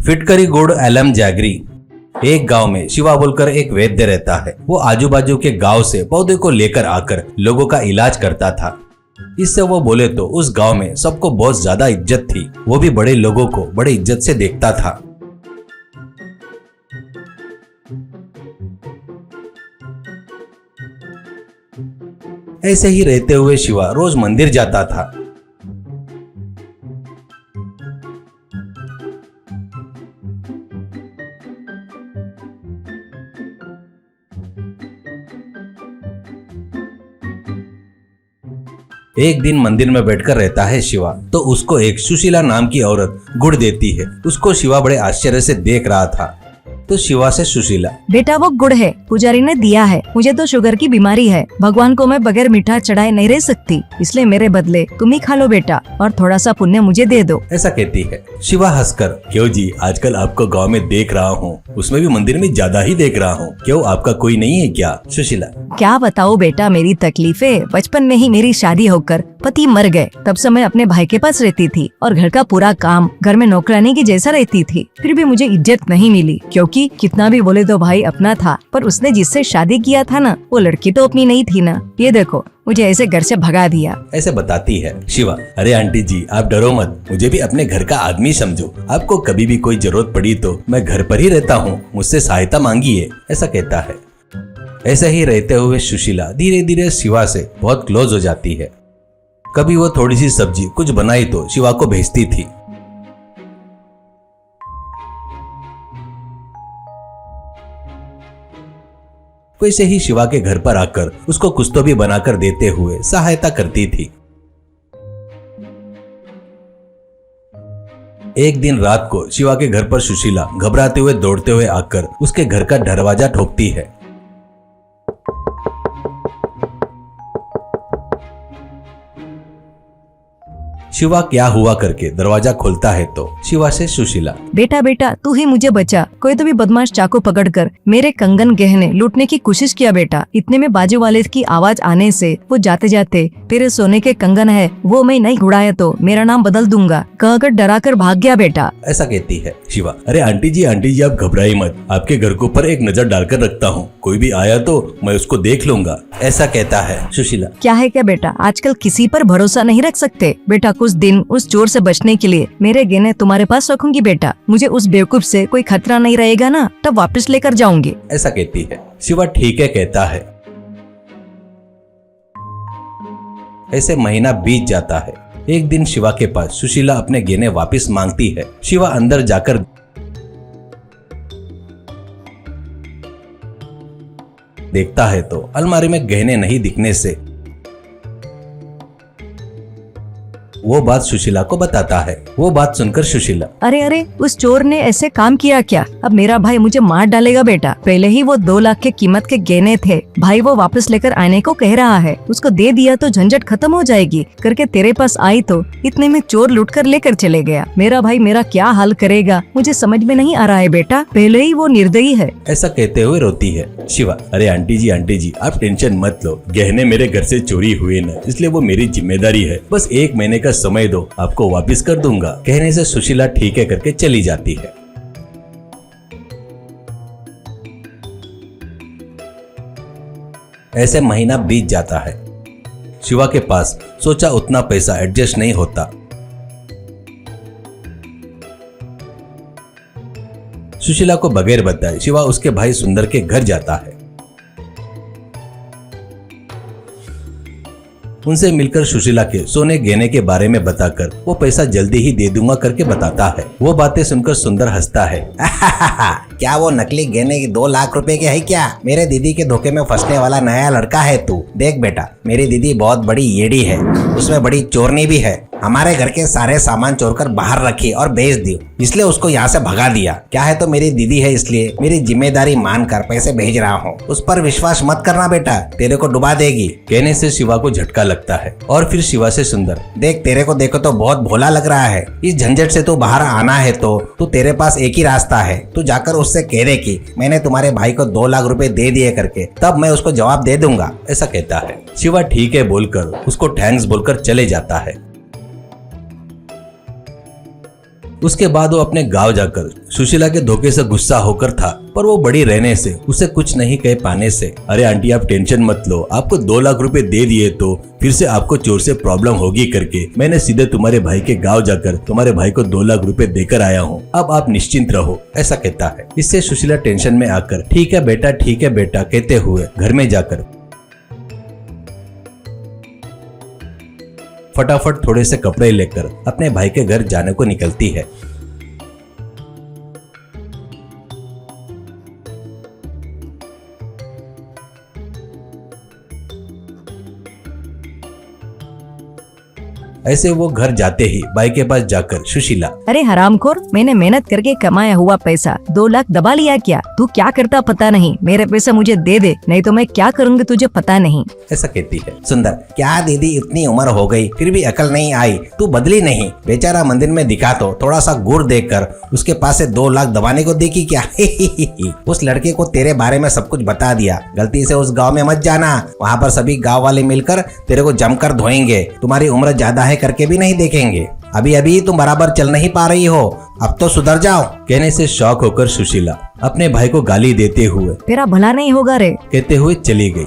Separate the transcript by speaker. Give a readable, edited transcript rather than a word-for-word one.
Speaker 1: फिटकरी गुड़ alum jaggery. एक गांव में शिवा बोलकर एक वैद्य रहता है। वो आजू बाजू के गांव से पौधे को लेकर आकर लोगों का इलाज करता था। इससे वो बोले तो उस गांव में सबको बहुत ज्यादा इज्जत थी। वो भी बड़े लोगों को बड़े इज्जत से देखता था। ऐसे ही रहते हुए शिवा रोज मंदिर जाता था। एक दिन मंदिर में बैठकर रहता है शिवा, तो उसको एक सुशीला नाम की औरत गुड़ देती है। उसको शिवा बड़े आश्चर्य से देख रहा था। तो शिवा से सुशीला,
Speaker 2: बेटा वो गुड़ है, पुजारी ने दिया है। मुझे तो शुगर की बीमारी है, भगवान को मैं बगैर मीठा चढ़ाए नहीं रह सकती, इसलिए मेरे बदले तुम ही खा लो बेटा, और थोड़ा सा पुण्य मुझे दे दो।
Speaker 1: ऐसा कहती है। शिवा हंसकर, क्यों जी, आजकल आपको गांव में देख रहा हूँ, उसमें भी मंदिर में ज्यादा ही देख रहा हूँ। क्यों, आपका कोई नहीं है क्या? सुशीला,
Speaker 2: क्या बताओ बेटा मेरी तकलीफें। बचपन में ही मेरी शादी होकर पति मर गए। तब से मैं अपने भाई के पास रहती थी और घर का पूरा काम घर में नौकरानी की जैसा रहती थी। फिर भी मुझे इज्जत नहीं मिली, क्योंकि कितना भी बोले तो भाई अपना था, पर उसने जिससे शादी किया था ना, वो लड़की तो अपनी नहीं थी ना। ये देखो, मुझे ऐसे घर से भगा दिया।
Speaker 1: ऐसे बताती है। शिवा, अरे आंटी जी आप डरो मत, मुझे भी अपने घर का आदमी समझो। आपको कभी भी कोई जरूरत पड़ी तो मैं घर पर ही रहता हूँ, मुझसे सहायता मांगिए। ऐसा कहता है। ऐसे ही रहते हुए सुशीला धीरे धीरे शिवा से बहुत क्लोज हो जाती है। कभी वो थोड़ी सी सब्जी कुछ बनाई तो शिवा को भेजती थी। वैसे ही शिवा के घर पर आकर उसको कुछ तो भी बनाकर देते हुए सहायता करती थी। एक दिन रात को शिवा के घर पर सुशीला घबराते हुए दौड़ते हुए आकर उसके घर का दरवाजा ठोकती है। शिवा क्या हुआ करके दरवाजा खोलता है तो शिवा से सुशीला,
Speaker 2: बेटा बेटा तू ही मुझे बचा। कोई तो भी बदमाश चाकू पकड़कर मेरे कंगन गहने लूटने की कोशिश किया बेटा। इतने में बाजू वाले की आवाज आने से वो जाते जाते, तेरे सोने के कंगन है वो मैं नहीं उड़ाया तो मेरा नाम बदल दूंगा, कहकर डरा कर भाग गया बेटा।
Speaker 1: ऐसा कहती है। शिवा, अरे आंटी जी आप घबराई मत, आपके घर के ऊपर एक नजर डालकर रखता हूँ, कोई भी आया तो मैं उसको देख लूंगा। ऐसा कहता है। सुशीला,
Speaker 2: क्या है क्या बेटा, आजकल किसी पर भरोसा नहीं रख सकते बेटा। कुछ दिन उस चोर से बचने के लिए मेरे गहने तुम्हारे पास रखूंगी बेटा। मुझे उस बेवकूफ से कोई खतरा नहीं रहेगा ना, तब वापस लेकर जाऊंगी।
Speaker 1: ऐसा कहती है। शिवा ठीक है कहता है। ऐसे महीना बीत जाता है। एक दिन शिवा के पास सुशीला अपने गहने वापस मांगती है। शिवा अंदर जाकर देखता है तो अलमारी में गहने नहीं दिखने से वो बात सुशीला को बताता है। वो बात सुनकर सुशीला,
Speaker 2: अरे अरे उस चोर ने ऐसे काम किया क्या? अब मेरा भाई मुझे मार डालेगा बेटा। पहले ही वो 2 लाख के कीमत के गहने थे, भाई वो वापस लेकर आने को कह रहा है। उसको दे दिया तो झंझट खत्म हो जाएगी करके तेरे पास आई तो इतने में चोर लूट कर लेकर चले गया। मेरा भाई मेरा क्या हाल करेगा, मुझे समझ में नहीं आ रहा है बेटा। पहले ही वो निर्दयी है।
Speaker 1: ऐसा कहते हुए रोती है। शिवा, अरे आंटी जी आप टेंशन मत लो, गहने मेरे घर से चोरी हुए न, इसलिए वो मेरी जिम्मेदारी है। बस 1 महीने का समय दो, आपको वापस कर दूंगा। कहने से सुशीला ठीक है करके चली जाती है। ऐसे महीना बीत जाता है। शिवा के पास सोचा उतना पैसा एडजस्ट नहीं होता। सुशीला को बगैर बताए शिवा उसके भाई सुंदर के घर जाता है। उनसे मिलकर सुशीला के सोने गहने के बारे में बताकर वो पैसा जल्दी ही दे दूंगा करके बताता है। वो बातें सुनकर सुंदर हंसता है।
Speaker 3: क्या वो नकली गहने 2 लाख रुपए के है क्या? मेरे दीदी के धोखे में फंसने वाला नया लड़का है तू। देख बेटा, मेरी दीदी बहुत बड़ी येड़ी है, उसमें बड़ी चोरनी भी है। हमारे घर के सारे सामान चोर कर बाहर रखी और बेच दी, इसलिए उसको यहाँ से भगा दिया। क्या है तो मेरी दीदी है, इसलिए मेरी जिम्मेदारी मानकर पैसे भेज रहा हूँ। उस पर विश्वास मत करना बेटा, तेरे को डुबा देगी।
Speaker 1: कहने से शिवा को झटका लगता है और फिर शिवा से सुंदर,
Speaker 3: देख तेरे को देखो तो बहुत भोला लग रहा है। इस झंझट से तू बाहर आना है तो तू तेरे पास एक ही रास्ता है। तू जाकर उससे कह दे कि मैंने तुम्हारे भाई को 2 लाख रुपए दे दिए करके, तब मैं उसको जवाब दे दूंगा।
Speaker 1: ऐसा कहता है। शिवा ठीक है बोलकर उसको थैंक्स बोलकर चले जाता है। उसके बाद वो अपने गांव जाकर सुशीला के धोखे से गुस्सा होकर था, पर वो बड़ी रहने से, उसे कुछ नहीं कह पाने से। अरे आंटी आप टेंशन मत लो, आपको 2 लाख रुपए दे दिए तो फिर से आपको चोर से प्रॉब्लम होगी करके मैंने सीधे तुम्हारे भाई के गांव जाकर तुम्हारे भाई को 2 लाख रुपए देकर आया हूँ। अब आप निश्चिंत रहो, ऐसा कहता है। इससे सुशीला टेंशन में आकर ठीक है बेटा कहते हुए घर में जाकर फटाफट थोड़े से कपड़े लेकर अपने भाई के घर जाने को निकलती है। ऐसे वो घर जाते ही भाई के पास जाकर सुशीला,
Speaker 2: अरे हरामखोर, मैंने मेहनत करके कमाया हुआ पैसा 2 लाख दबा लिया क्या? तू क्या करता पता नहीं, मेरे पैसा मुझे दे दे, नहीं तो मैं क्या करूँगी तुझे पता नहीं।
Speaker 1: ऐसा कहती है।
Speaker 3: सुंदर, क्या दीदी इतनी उम्र हो गई फिर भी अकल नहीं आई? तू बदली नहीं। बेचारा मंदिर में दिखा तो थोड़ा सा गुड़ देकर उसके पास से 2 लाख दबाने को देखी क्या? उस लड़के को तेरे बारे में सब कुछ बता दिया। गलती से उस गाँव में मत जाना, वहाँ पर सभी गाँव वाले मिलकर तेरे को जमकर धोएंगे। तुम्हारी उम्र ज्यादा करके भी नहीं देखेंगे। अभी अभी तुम बराबर चल नहीं पा रही हो, अब तो सुधर जाओ।
Speaker 1: कहने से शॉक होकर सुशीला अपने भाई को गाली देते हुए
Speaker 2: तेरा भला नहीं होगा रे
Speaker 1: कहते हुए चली गई।